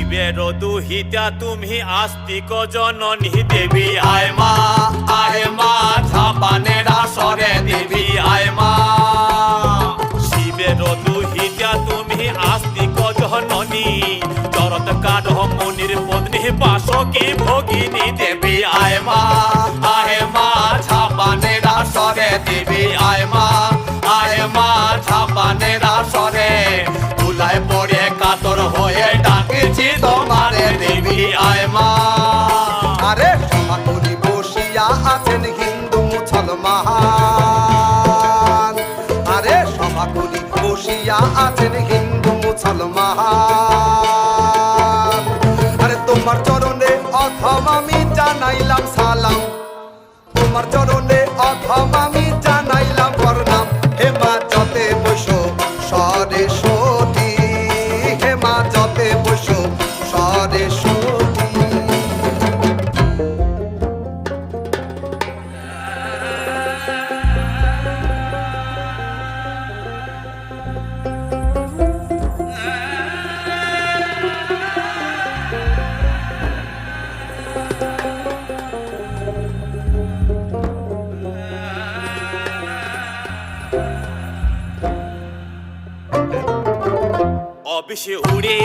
শিবের দুহিতা তুমি আস্তিক জননী দেবী আয় মা ঝাপানের আসরে দেবী আয় মা। শিবের দুহিতা তুমি আস্তিক জননী চরত কাঠ মুনির পত্নী বাসকি ভগিনী দেবী আয় মা ঝাপানের আসরে দেবী আয় মা ঝাপানের আসরে তুলায় পড়ে কাতর হয়ে ডাকছি তোমারে দেবী আয় মা। আরে সমাকুলি বসিয়া আছেন হিন্দু মুসলমান, আরে সমাকুলি বসিয়া আছেন হিন্দু মুসলমান। আরে তোমার চরণে অথম আমি জানাইলাম সালাম, তোমার চরণে অথম আমি জানাইলাম প্রণাম। হে মা যতে বসো সরস্বতী, হে মা যতে বসো সরস্বতী। অবিষে উড়ে